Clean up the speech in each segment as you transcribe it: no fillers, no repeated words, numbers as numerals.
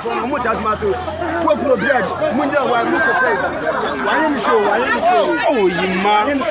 no mo charge matter. Wo kuno bread. Munja wa mu ko say. Wa yin show. Oh, you man.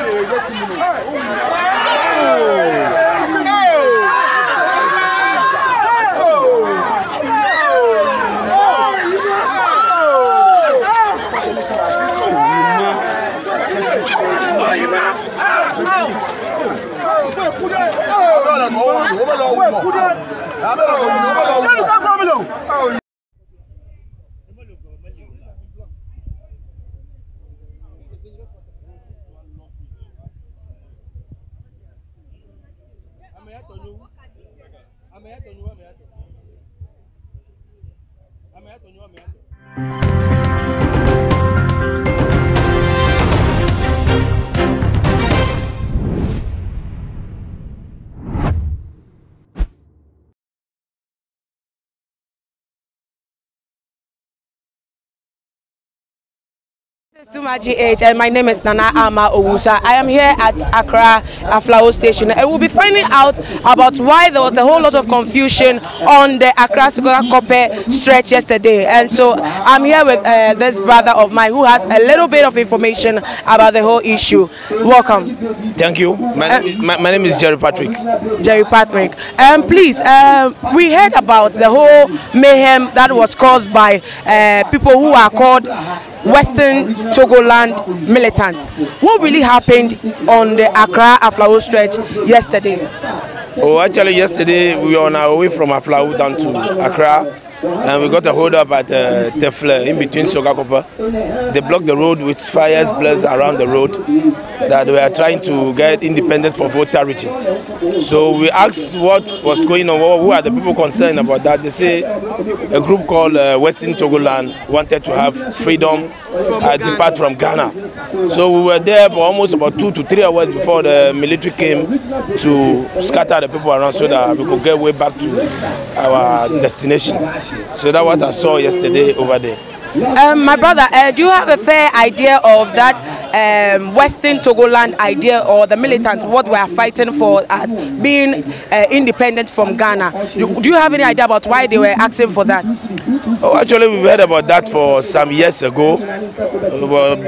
To my GH, and my name is Nana Ama Owusa. I am here at Accra Aflao Station, and we'll be finding out about why there was a whole lot of confusion on the Accra Kope stretch yesterday. And so I'm here with this brother of mine who has a little bit of information about the whole issue. Welcome. Thank you. My name is Jerry Patrick. Jerry Patrick. Please, we heard about the whole mayhem that was caused by people who are called Western Togoland militants. What really happened on the Accra Aflao stretch yesterday? Oh, actually yesterday we were on our way from Aflao down to Accra, and we got a hold up at Tefle in between Sogakopa. They blocked the road with fires blazed around the road that we are trying to get independent for Voltarian. So we asked what was going on, who are the people concerned about that. They say a group called Western Togoland wanted to have freedom depart from Ghana. So we were there for almost about 2 to 3 hours before the military came to scatter the people around so that we could get way back to our destination. So that's what I saw yesterday over there. My brother, do you have a fair idea of that Western Togoland idea, or the militants, what we are fighting for as being independent from Ghana? Do you have any idea about why they were asking for that? Oh, actually, we've heard about that for some years ago.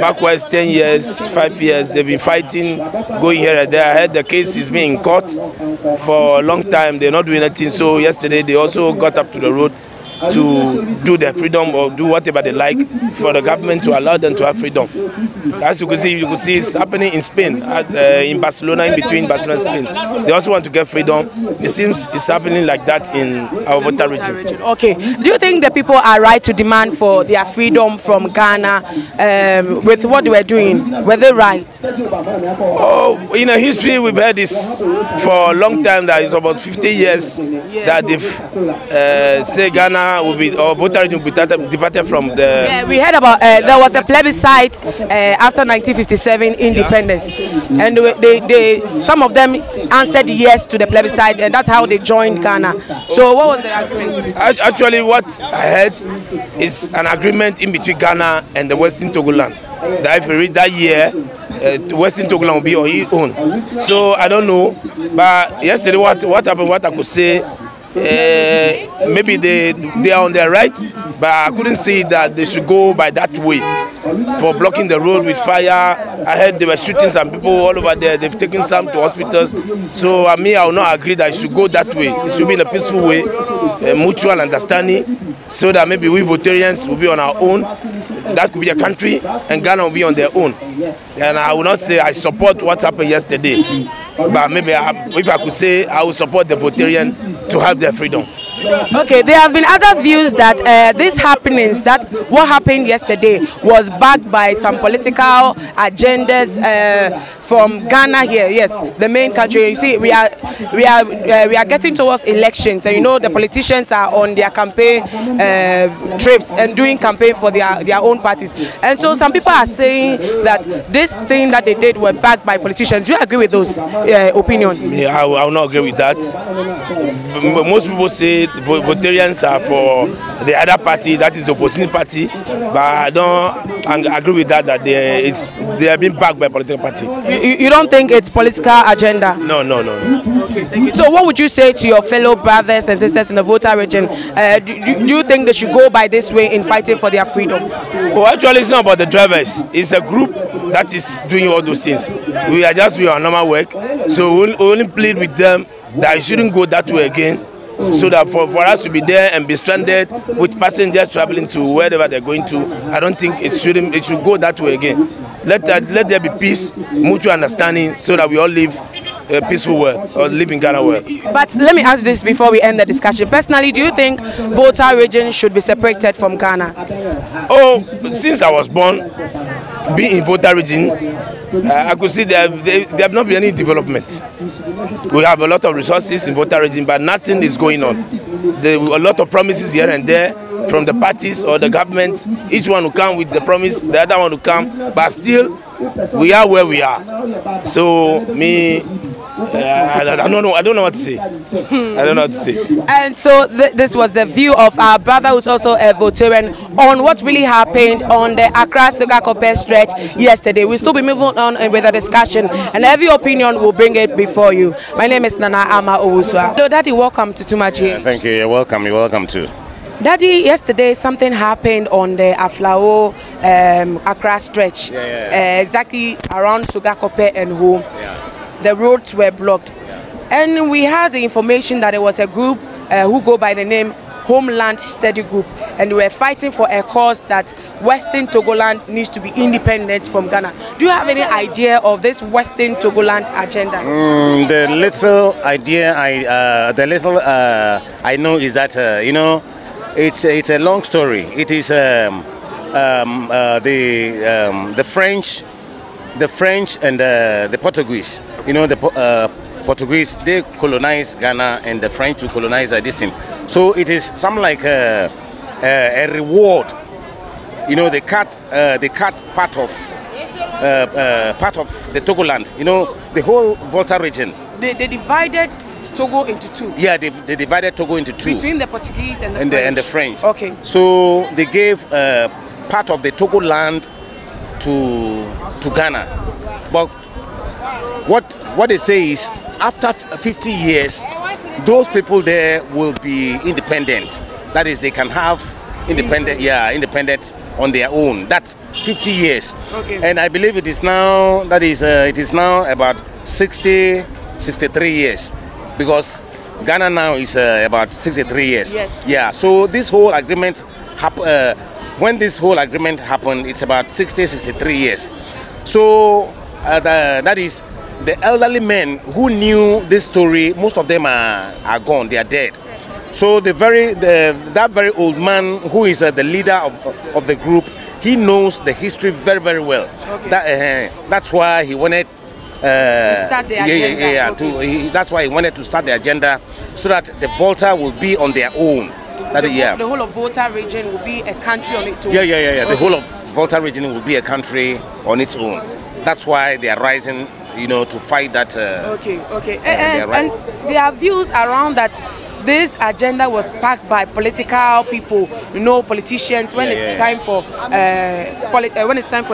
Backwards 10 years, 5 years, they've been fighting, going here and there. I heard the case is being in court for a long time. They're not doing anything. So yesterday, they also got up to the road to do their freedom or do whatever they like for the government to allow them to have freedom. As you can see it's happening in Spain, in Barcelona, in between Barcelona and Spain. They also want to get freedom. It seems it's happening like that in our Volta region. Okay. Do you think the people are right to demand for their freedom from Ghana with what they were doing? Were they right? Oh, in a history, we've heard this for a long time, that it's about 50 years that they've say Ghana will be, or Voltarian will be departed from the... Yeah, we heard about, there was a plebiscite after 1957 independence, and some of them answered yes to the plebiscite, and that's how they joined Ghana. So what was the agreement? Actually, what I heard is an agreement in between Ghana and the Western Togoland. That if you read that year, Western Togoland will be on its own. So I don't know, but yesterday what happened, what I could say, maybe they are on their right, but I couldn't say that they should go by that way for blocking the road with fire. I heard they were shooting some people all over there. They've taken some to hospitals. So I will not agree that it should go that way. It should be in a peaceful way, mutual understanding, so that maybe we Voltarians will be on our own. That could be a country, and Ghana will be on their own. And I will not say I support what happened yesterday, but maybe if I could say, I would support the Voltarian to have their freedom. Okay, there have been other views that these happenings, that what happened yesterday was backed by some political agendas from Ghana here. Yes, the main country. You see, we are getting towards elections, and you know the politicians are on their campaign trips and doing campaign for their own parties. And so some people are saying that this thing that they did were backed by politicians. Do you agree with those opinions? Yeah, I will not agree with that. Most people say Voltarians are for the other party, that is the opposition party, but agree with that they have been backed by political party. You don't think it's political agenda? No. Okay, thank you. So what would you say to your fellow brothers and sisters in the Volta region? Do you think they should go by this way in fighting for their freedom? Well, actually, it's not about the drivers. It's a group that is doing all those things. We are just doing our normal work. So we only plead with them that it shouldn't go that way again. So that for us to be there and be stranded with passengers traveling to wherever they're going to, I don't think it should go that way again. Let there be peace, mutual understanding, so that we all live a peaceful world, or live in Ghana world. But let me ask this before we end the discussion. Personally, do you think Volta region should be separated from Ghana? Oh, since I was born, being in Volta region, I could see there have not been any development. We have a lot of resources in Volta region, but nothing is going on. There are a lot of promises here and there from the parties or the government. Each one will come with the promise, the other one will come, but still we are where we are. So I don't know what to say. I don't know what to say. And so this was the view of our brother, who's also a Voltarian, on what really happened on the Accra-Sugar-Kope stretch yesterday. We'll still be moving on with the discussion, and every opinion will bring it before you. My name is Nana Ama Owuswa. So, Daddy, welcome to Tumaji. Thank you. You're welcome. You're welcome too. Daddy, yesterday something happened on the Aflao Accra stretch, exactly around Sugar-Kope and home. The roads were blocked, and we had the information that there was a group who go by the name Homeland Study Group, and they were fighting for a cause that Western Togoland needs to be independent from Ghana. Do you have any idea of this Western Togoland agenda? The little idea I know is that it's a long story. It is the French and the Portuguese. The Portuguese, they colonized Ghana, and the French to colonize this thing. So it is something like a reward. They cut part of the Togoland. The whole Volta region. They divided Togo into two. Yeah, they divided Togo into two. Between the Portuguese and the French. Okay. So they gave part of the Togo land to Ghana. But what they say is, after 50 years, those people there will be independent. That is, they can have independent on their own. That's 50 years. Okay. And I believe it is now about 63 years, because Ghana now is about 63 years. Yes. Yeah. So this whole agreement when this whole agreement happened, it's about 63 years. So that is, the elderly men who knew this story, most of them are gone, they are dead. So that very old man who is the leader of the group, he knows the history very, very well. Okay. That's why he wanted to start the agenda. Okay. That's why he wanted to start the agenda, so that the Volta will be on their own. The whole of Volta region will be a country on its own. Yeah. Okay. The whole of Volta region will be a country on its own. That's why they are rising, to fight that. Okay. And there are views around that this agenda was backed by political people, politicians. When it's time for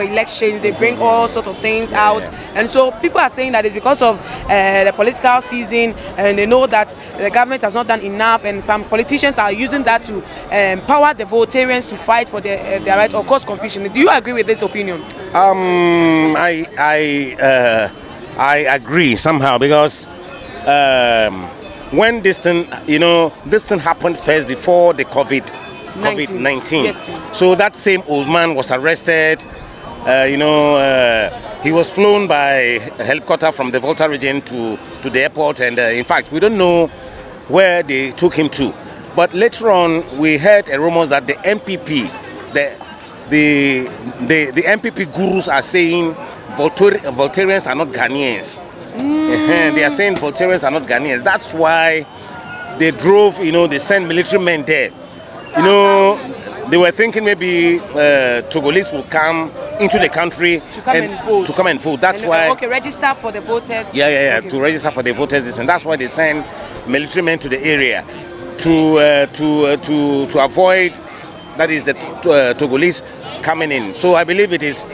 elections, they bring all sorts of things out, and so people are saying that it's because of the political season, and they know that the government has not done enough, and some politicians are using that to empower the Voltarians to fight for their right, or cause confusion. Do you agree with this opinion? I agree somehow, because when this thing happened first, before the COVID-19. Yes, so that same old man was arrested. He was flown by a helicopter from the Volta region to the airport, and in fact, we don't know where they took him to. But later on, we heard a rumors that the MPP, the MPP gurus are saying Voltarians are not Ghanaians. They are saying Voltarians are not Ghanaians. That's why they drove, they sent military men there. They were thinking maybe Togolese will come into the country to come and vote. That's why. Okay, register for the voters. Yeah. Okay. To register for the voters, and that's why they send military men to the area to avoid that is the Togolese coming in. So I believe it is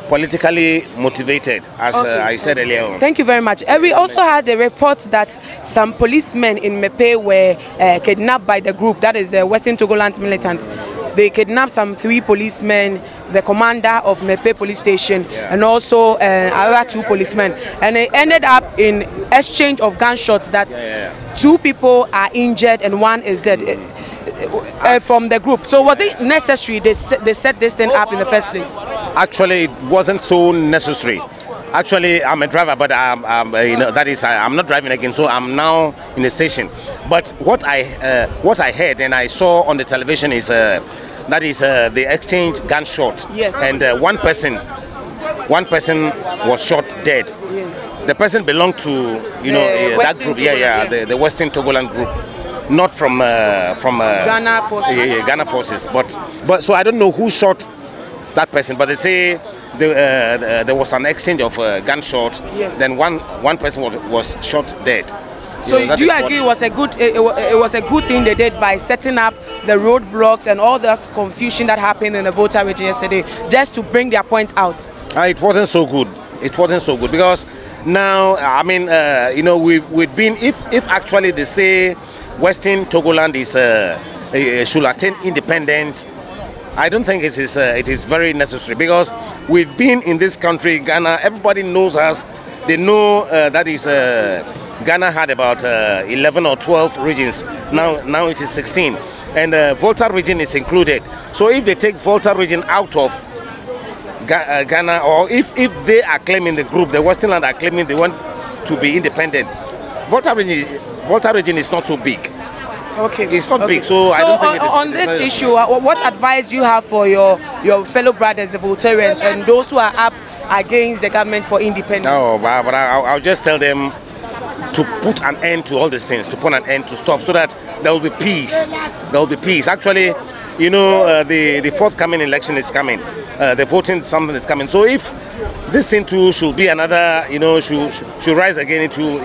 politically motivated, as I said earlier on. Thank you very much. We also had a report that some policemen in Mepe were kidnapped by the group, that is the Western Togoland militants. They kidnapped some 3 policemen, the commander of Mepe police station, and also other 2 policemen. And it ended up in exchange of gunshots that 2 people are injured and 1 is dead from the group. So was it necessary they set this thing up in the first place? Actually, it wasn't so necessary. Actually, I'm a driver, but I'm not driving again, so I'm now in the station. But what I heard and I saw on the television is that is the exchange gunshots. Yes. And one person was shot dead. Yeah. The person belonged to that group. The Western Togoland group, not from Ghana forces. Ghana forces. But so I don't know who shot that person, but they say there was an exchange of gunshots. Yes. Then one person was shot dead. So do you agree it was a good thing they did by setting up the roadblocks and all this confusion that happened in the Volta region yesterday, just to bring their point out? It wasn't so good. It wasn't so good because now, I mean, we've been, if actually they say Western Togoland should attain independence, I don't think it is very necessary, because we've been in this country, Ghana. Everybody knows us. They know that is Ghana had about 11 or 12 regions. Now it is 16, and Volta region is included. So if they take Volta region out of Ghana, or if they are claiming, the group, the Western land are claiming they want to be independent, Volta region is not so big. Okay. It's not big, so I don't think it is. On this issue, what advice do you have for your fellow brothers, the Voltarians, and those who are up against the government for independence? No, but I'll just tell them to put an end to all these things, to put an end, to stop, so that there will be peace. There will be peace. Actually, the forthcoming election is coming. The voting something is coming. So if this thing too should be another, should rise again into,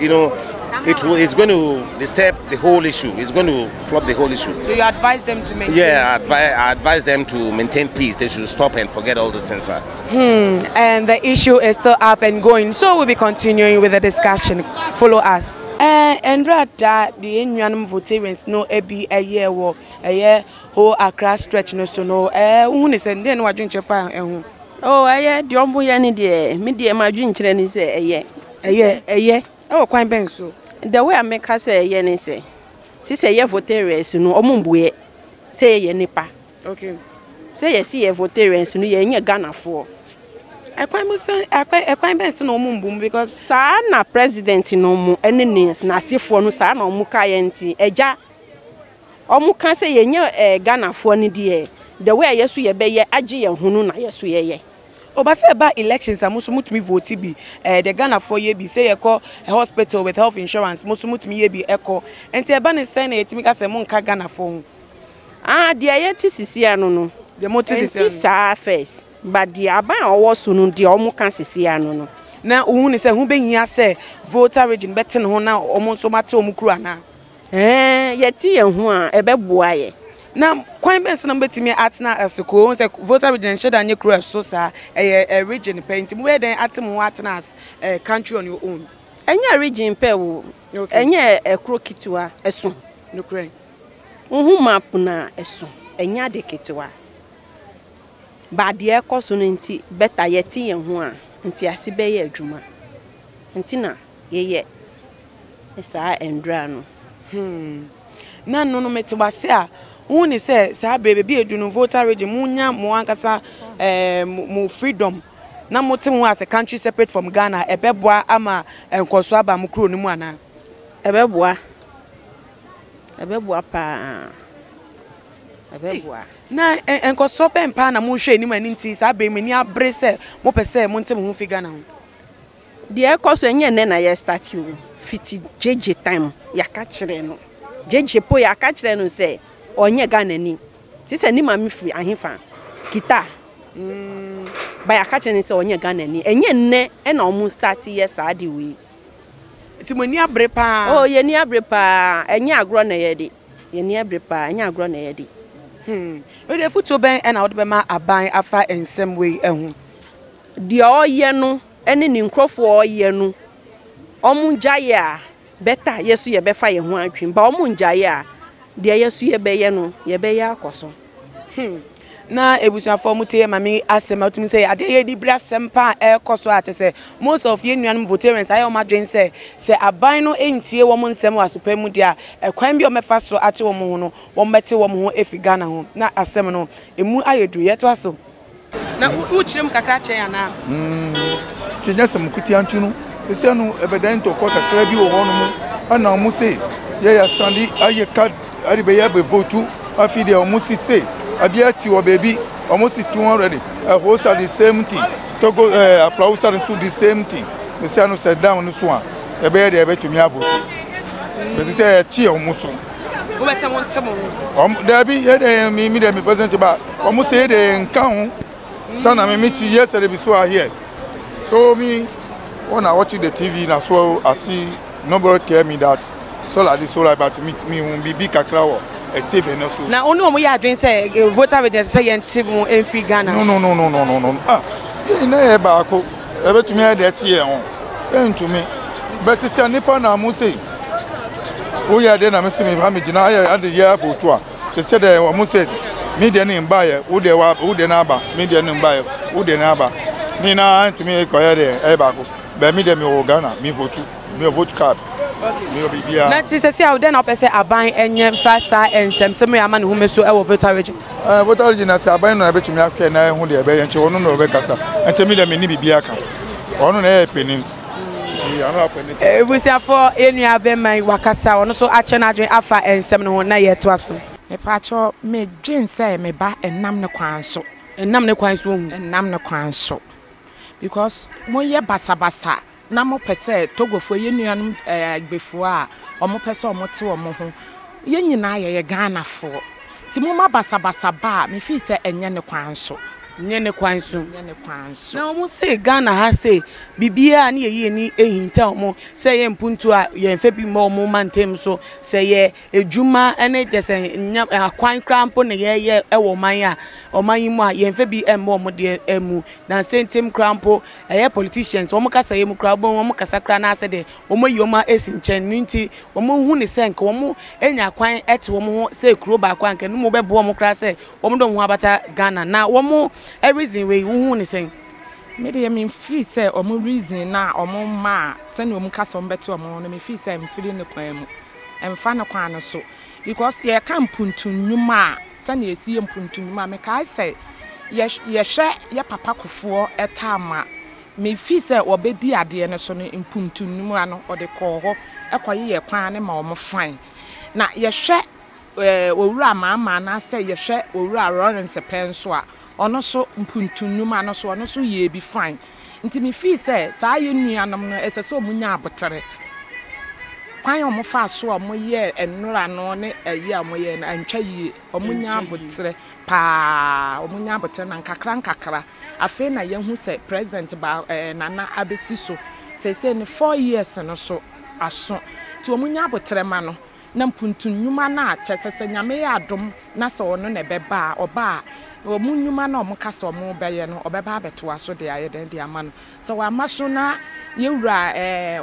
it's going to disturb the whole issue. It's going to flop the whole issue. So you advise them to maintain? Yeah, I advise them to maintain peace. They should stop and forget all the things. And the issue is still up and going. So we'll be continuing with the discussion. Follow us. And that the Indian Voltarians know a year war, a year whole Accra stretch no so no. Who is and then what drink your fire? Oh, I the Omboyani dear, me dear, my drink is a year. Oh, quite ben so. The way I make her say yen say. She say ye Voltarians, Omumbuye. Say ye nipa. Okay. Say ye see a Voltarians, ye Ghana for. I quite best no mum because Sana president no mu enemies na sifo no sa na omuka yenti eja omuka say ye Ghana for ni de the way yesu ye be ye age ye hunu na yesu ye obase ba elections amuso mutumi vote bi the Ghana for ye bi say ye call a hospital with health insurance muso mutumi ye bi eko enti e ba ne say na yetimi ka say mo nka Ghana for de ye ti sisia no the motis sa first. But the aban or soon the omuka sisia no. Now who say who be here say Volta region betten ho na almost so much omukru na. Yeti ho a ebeboa ye. Now kwan ben so na betimi atena asoko say Volta region sheda anye kru so sa a region painting where then atem ho atena as country on your own. Enya region pe wo. Enya ekro kitwa eso. No kren. Map na eso. Enya de kitwa. But the cost on better yeti and one, and Tiasi Bay Juma. Antina, ye, it's I and Drano. None no metuasia. Only says, I baby, do no Volta region, Munya, Moankasa, more freedom. Na motim was a country separate from Ghana, a beboa, ama, and Koswaba Mukru Numana. A beboa pa. A beboa. Na enko sope mpa na mo hwe ni maninti sa be mani abrese mo pese mo ntem ho figa na ho de ekoso enye ne na ye start you fiti jeje time yaka kire no jeje po yaka kire no se onye Ghana ni ti se ni ma mi fi ahefa kita ba yaka kire ni se onye Ghana ni enye nne e na omu start ye sa de we ti mo ni abre pa oh ye ni abre pa enye agro na ye de ye ni abre pa enye agro na ye de We dey foot oben and out be ma aban afa ensem we ehu. De oye no ene ni nkrofo oye no. Omunjaye a beta yesu ye befa ye ho atwim ba omunjaye a de yesu ye beye no ye beye akoso. Na ebusuafo mutie mami asem atumi say ade ye di bra sempa ekoso atese most of ye nuanum Voltarians ayo madwen say aban no entie wo mo nsem wasopa mu dia ekwan bi o mefa so ate wo mo no wo mete wo mo ho efi Ghana ho na asem no emu ayedu ye to aso na uchirem kakra chen ana tinya sem kuti antu no ese no ebedan to ko kakra bi wo ho no mu ana mo say ye ya standi aye card ari be ya be votu afi de o mo say Abiati or baby, almost 200. Host are the same thing. Togo applause and so the same thing. The son said down on the swan. The bear there to me have voted. But they say a tea almost. Who was someone? There be me present about almost say they encounter. Son, I meet yesterday before here. So me when I watch the TV as well, I see nobody care me that so like this so like about me won't be big a crowd. Na onu omo ya adwen say Voltarian say yentim enfi Ghana. No. Ah, na e ba ko e betumi e de tie ho. Entumi. But sister nipa na mo say. O ya de na me se me ha me gina ya ade ya foto a. Se se de o mo say me de ne mba ye, wo de na aba, me de ne mba ye, wo de na aba. Ni na entumi e ko ya de e ba ko. Ba me de me wo Ghana, me vote card. Okay. Na ti se sia o den opese aban enye mfa sa ensem me ama ne humeso e wo Voltarian. Voltarian na se aban no betumi afke na hu de be yenche wono no be kasa. Ente me de me ni bibia ka. Ono na e penin. Ti ano afeni. Ebusiafo enua be man wakasa ono so ache na adwen afa ensem ne ho na ye to aso. Me pacho me dwen say me ba enam ne kwan so. Enam ne kwan so hu. Enam ne kwan so. Because mo ye basabasa na mo pese togofo ye nuanum agbefo a omo pese omo te omo ho ye nyina ye Ghana fo ti mo ma basabasa ba me fi se enye ne kwan so nye ne kwan so na omo say Ghana ha say bibia na ye ni ehinta omo say ye mpuntu a ye mfa bi mo omo mantem so say ye ejuma ene dese nya akwan krampo na ye ewo man a oman mu a ye mfa bi emmo omo de emu na sentem krampo politicians omo kasa ye mu krabo omo kasa kra na ase de omo yoma esinchen nti omo hu ne senk omo enya akwan ete omo ho say kuro ba akwan ke no mo bebo omo kra say omo do ho abata Ghana na omo everything we hu ne sen me de me feel say omo reason na omo ma say no omo kasa omo bete omo no me feel say me feel ne kwan mu emfa ne kwan no so because ye kan puntu nnwuma say na esi mpuntu nnwuma me kai say ye hwe ye papa kofo etama me feel say obedi ade ne so no mpuntu nnwuma no ode ko ho ekoye ye kwan ne ma omo fine na ye hwe owura mama na say ye hwe owura Lawrence penso a ono so mpuntu nnwuma no so ono so ye bi fine nti me feel say saa ye nuanom no ese so munya abotere kwan omo fa so omo ye enura no ne ayi amoye na antwa yi omunya abotere pa omunya abotere na nkakra afi na ye hu say president ba nana abesi so say ne 4 years no so aso ti omunya abotere ma no na mpuntu nnwuma na chesese nyame ya adom na so ono ne beba oba omunyuma na omukasa omu beye no obeba abeto aso de ayeden de ama no so wa maso na yewura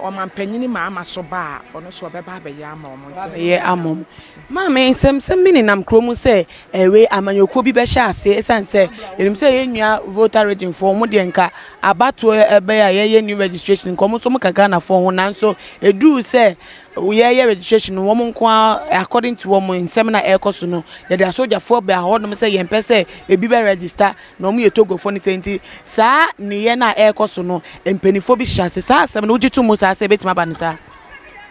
omampanyini ma amaso ba ono so obeba abeye ama omo ye amom mama ensem mini nam kromu se ewe amanyoko bi be hya ase esanse enim se ye nua Voltarian for mo de nka abato ebe ya ye new registration nko mo so mo kaka na for ho nanso edu se ye registration wo mo nko according to wo mo ensem na ekoso no ye de soldier for be ho no se ye mpese ebi be register na mo ye togo for ni senti sa ni ye na ekoso no empanifo bi hya ase sa asem no ujitu mo sa ase betima ba nsa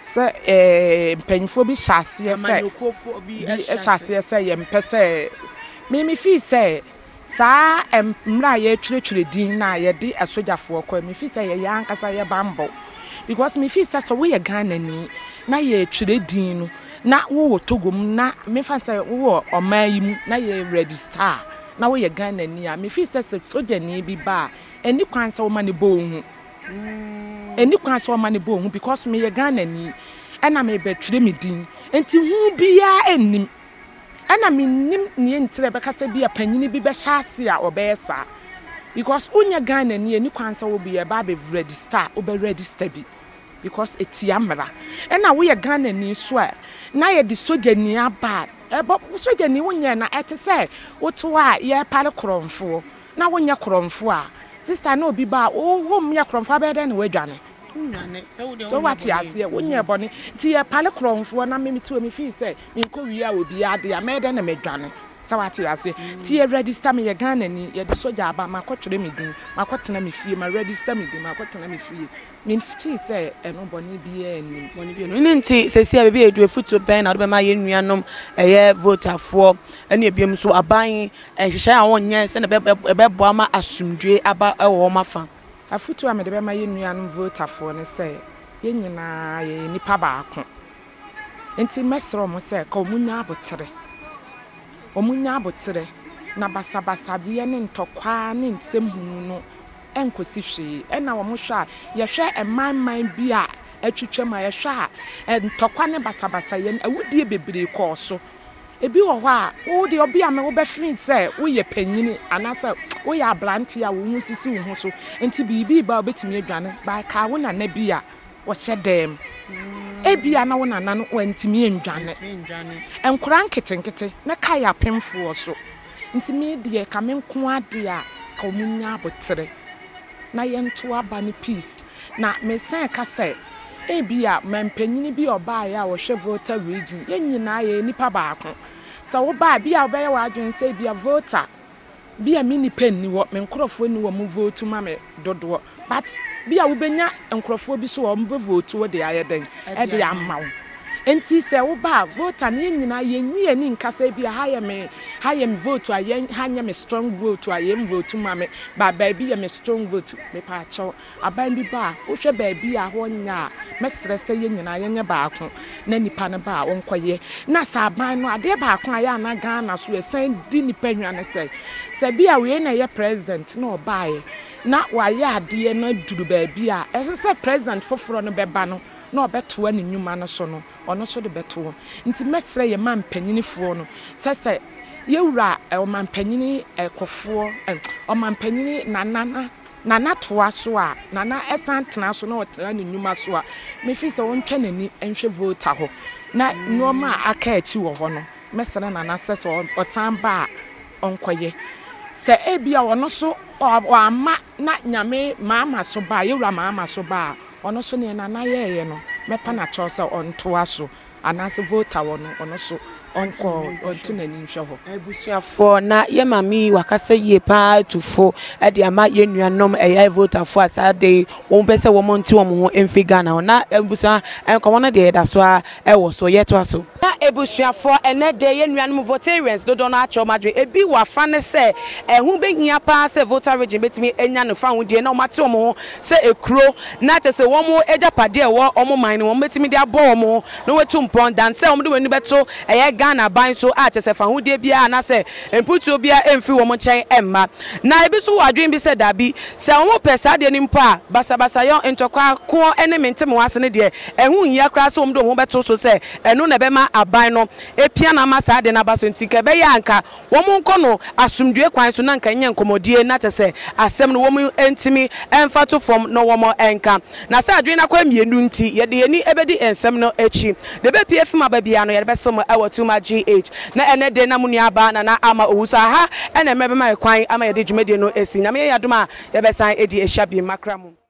se mpanifo bi hya ase amanyokofo bi hya ase ye mpese me fi se sa mra ye twetwere din na ye de asojafo ko me fi se ye yankasa ye bambo because me fi se so we ye Ghana ni na ye twere din no na wo togom na me fa se wo omayi na ye register na wo ye Ghana ni a me fi se soja ni bi ba eni kwan se wo ma ne bo hu eni kwan se wo ma ne bo hu because me ye Ghana ni na me be twere me din enti hu bia enim ana minim nie ntre beka se bia panyini bi be hyase a obeyesa because unya Ghana ni kwansa wo bi e ba be register obe register bi because etia mra na wo ye Ghana ni so a na ye di soja ni aba bo soja ni wonya na ete se woto a ye pare kromfo na wonya kromfo a sister na obi ba wo mya kromfo be den na wadwane so what you say wonya boni ti ye pare kromfo na me to me fi se me ko wi a obi ade a me den na medwane so what you say ti ye register me ye Ghana ni ye di soja aba makotwere me din makotena me fie ma register me din makotena me fie me fiti say eno boni bi ani boni bi no nti sesi a be edu efuto ben na do be ma ye nuanom eye voterfo ene ebiem so aban hyehyɛ a wonye se na be boa ma asumdwe aba ewo mafa afuto a me de be ma ye nuanom voterfo ne say ye nyina ye nipa baako nti mesro mo say ka omunya abotere na basabasa bia ne ntokwa ne nsemhunu no enkosi hwe ena wo mo hwa ye hwe emanman bi a atwitwam a ye hwa ntokwa ne basabasa ye awudie bebre ko so ebi wo hɔ a wo de obi a me wo be free say wo ye panyini anasa wo ye ablante a wo hu sisi wo ho so enti bibi ba obetimi adwane ba ka wo na na bi a wo hyedem ebia na wo na na no wantimi andwane enkura nketenkete na kai apemfo so enti me de ka me nko ade a ka omunya abotere na yento aba ne peace na me sen ka say ebia mampanyini bi oba ya wo hwe voter region yenyina ye nipa baako so wo ba bia oba ya wa adwen say bia voter bia mini pen ni wo me nkrofo ni wo mu vote ma me dodo but bia wo benya nkrofo bi so wo mu vote wo de ayeden e de amawo enti se wo ba voter ni nyina ye nyi ni nkasa bia ha ye me vote aye ha nya me strong vote aye me vote ma me ba bi ye me strong vote me pa chaw aban bi ba wo hwe ba bi a ho nya mesre se ye nyina ye nya baako na nipa ne ba wo nkoye na sa aban no ade baako aye na Ghana so e san di nipa hwane se bia we na ye president na obae na wa ye ade na duru ba bi a e se president foforo no beba no na obeto ani nyuma no so no ono so de beto nti mesre ye man panyinifo no se ye wura o man panyini ekofo o man panyini nana toa so a nana esantena so na otena ani nyuma so a me fi se wontwa nani enhwe voter ho na noma aka achi wo ho no mesre nana se o samba onkoye se ebia wono so o ama na nyame mama so ba ye wura mama so ba ono so ne nana ye no mepa na cho so onto aso anase voter wono ono so onko onto nani nhwe ho abusuafo na ye mami wakasa ye pa tufo e de ama ye nuanom e voter fo asade won pese wo monti wo ho emfi Ghana na abusua enko wono de da so a e wo so ye to aso na abusuafo ene de ye nuanom Voltarians do na acho madwe ebi wa fa ne se ehu behia pa se voter region betimi enya no fa ho de na o mate wo ho se ekro na te se wo mo ejapade e wo o mo man wo betimi de abo wo mo na wetu mpon dan se wo de wani beto eye Ghana ban so a te se fa ho de bia na se emputu bia emfi wo mo chen emma na ebi so wadwen bi se dabi se wo pesa de ni mpa basabasa yo ntokwa ko ene mentem wase ne de ehu hia kra so wo de ho beto so se enu na be ma aban no epia na ma sa de na baso ntika be ya nka wo mo nko no asumdwe kwan so na nka nya nkomodie na te se asem no wo mo entimi emfa to fom no wo mo enka na sa adwen na kwa mienu nti ye de yeni ebedi ensem no echi de be pie fima ba bia no ye be so mo awatuma GH na ene de na munua ba na ama owusa ha ene mebe ma kwan ama ye de dwumade no esi na me yadoma ye be san edi ehia bi makramu